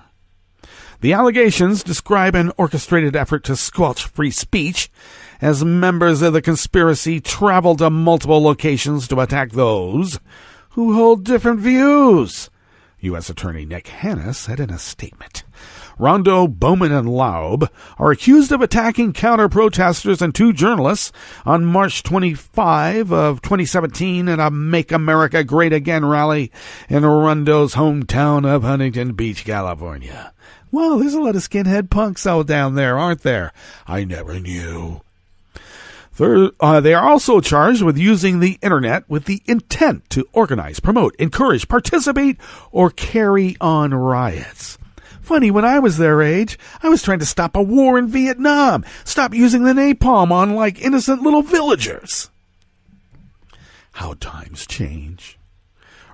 The allegations describe an orchestrated effort to squelch free speech as members of the conspiracy traveled to multiple locations to attack those who hold different views, U.S. Attorney Nick Hanna said in a statement. Rondo, Bowman, and Laub are accused of attacking counter-protesters and 2 journalists on March 25 of 2017 at a Make America Great Again rally in Rondo's hometown of Huntington Beach, California. Well, there's a lot of skinhead punks out down there, aren't there? I never knew. They are also charged with using the internet with the intent to organize, promote, encourage, participate, or carry on riots. Funny, when I was their age, I was trying to stop a war in Vietnam, stop using the napalm on, innocent little villagers. How times change.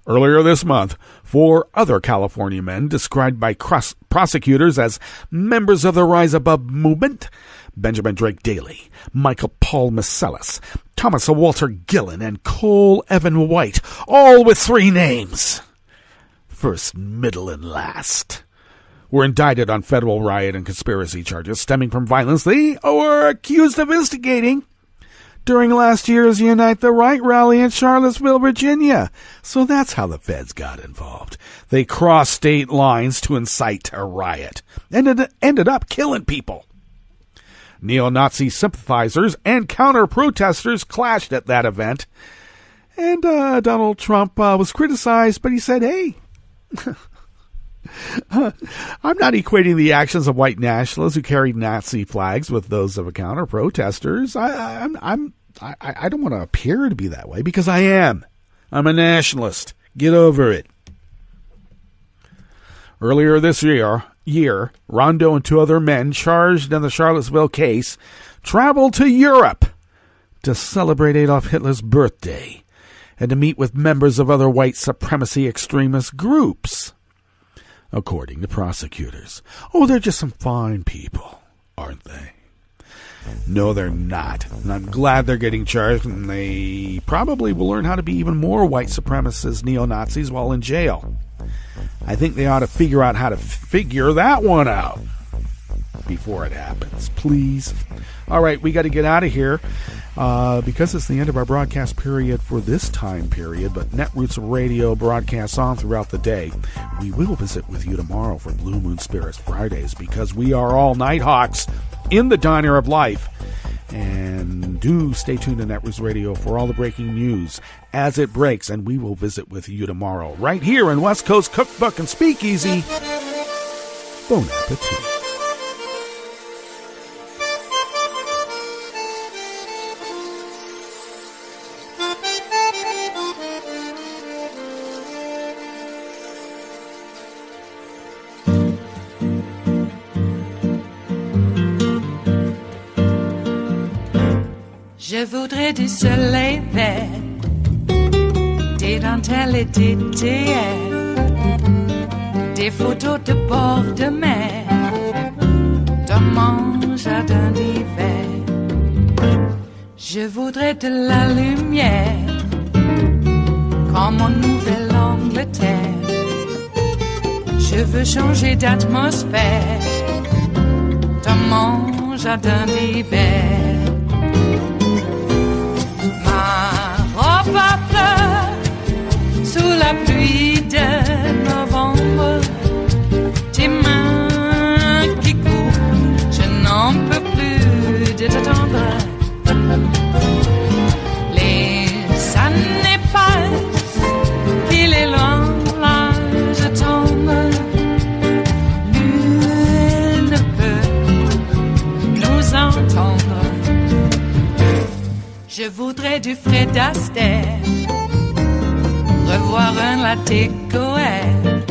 Earlier this month, 4 other California men described by prosecutors as members of the Rise Above movement, Benjamin Drake Daly, Michael Paul Macelis, Thomas Walter Gillen, and Cole Evan White, all with 3 names. First, middle, and last, were indicted on federal riot and conspiracy charges stemming from violence they were accused of instigating during last year's Unite the Right rally in Charlottesville, Virginia. So that's how the feds got involved. They crossed state lines to incite a riot and it ended up killing people. Neo-Nazi sympathizers and counter-protesters clashed at that event, And Donald Trump was criticized, but he said, hey, I'm not equating the actions of white nationalists who carried Nazi flags with those of counter-protesters. I don't want to appear to be that way because I am. I'm a nationalist. Get over it. Earlier this year, Rondo and two other men charged in the Charlottesville case traveled to Europe to celebrate Adolf Hitler's birthday and to meet with members of other white supremacy extremist groups, according to prosecutors. Oh, they're just some fine people, aren't they? No, they're not. And I'm glad they're getting charged, and they probably will learn how to be even more white supremacist neo-Nazis while in jail. I think they ought to figure out how to figure that one out before it happens, please. All right, we got to get out of here because it's the end of our broadcast period for this time period, but Netroots Radio broadcasts on throughout the day. We will visit with you tomorrow for Blue Moon Spirits Fridays because we are all Nighthawks in the Diner of Life. And do stay tuned to Netroots Radio for all the breaking news as it breaks, and we will visit with you tomorrow right here in West Coast Cookbook and Speakeasy. Bon appetit. Je voudrais du soleil vert, des dentelles et des théâtres, des photos de bord de mer, dans mon jardin d'hiver. Je voudrais de la lumière, comme en Nouvelle-Angleterre. Je veux changer d'atmosphère, dans mon jardin d'hiver. À fleurs, sous la pluie de novembre, tes mains qui courent, je n'en peux plus de t'attendre. Les années passent, qu'il est loin, là je tombe. Nul ne peut nous entendre. Je voudrais du Fred Astaire, revoir un latte Goël.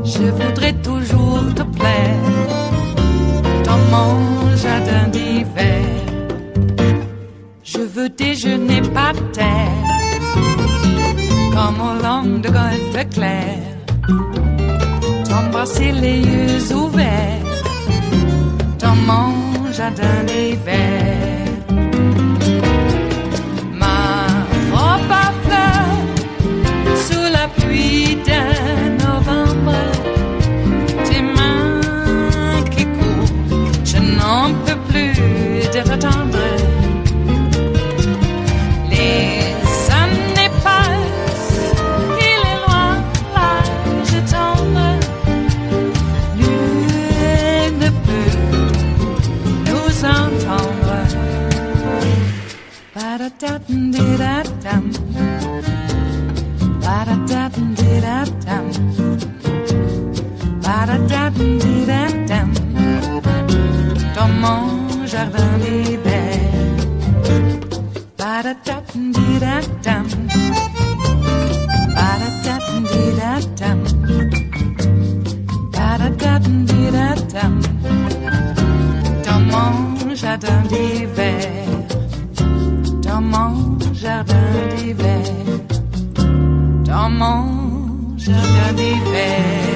Je voudrais toujours te plaire dans mon jardin d'hiver. Je veux déjeuner par terre, comme au long de golfe clair. T'embrasser les yeux ouverts dans mon jardin d'hiver. À fleurs, sous la pluie de novembre, tes mains qui courent, je n'en peux plus de t'attendre. Les années passent, il est loin, là je tombe. Nul ne peut nous entendre. Ba-da-da-dum-di-da-dum. Ba-da-da-dum-di-da-dum. Ba-da-da-dum-di-da-dum. Dans mon jardin d'hiver. Ba-da-da-dum-di-da-dum. Ba-da-da-dum-di-da-dum. Ba-da-da-dum-di-da-dum. Dans mon jardin d'hiver. Dans mon jardin d'hiver, dans mon jardin d'hiver.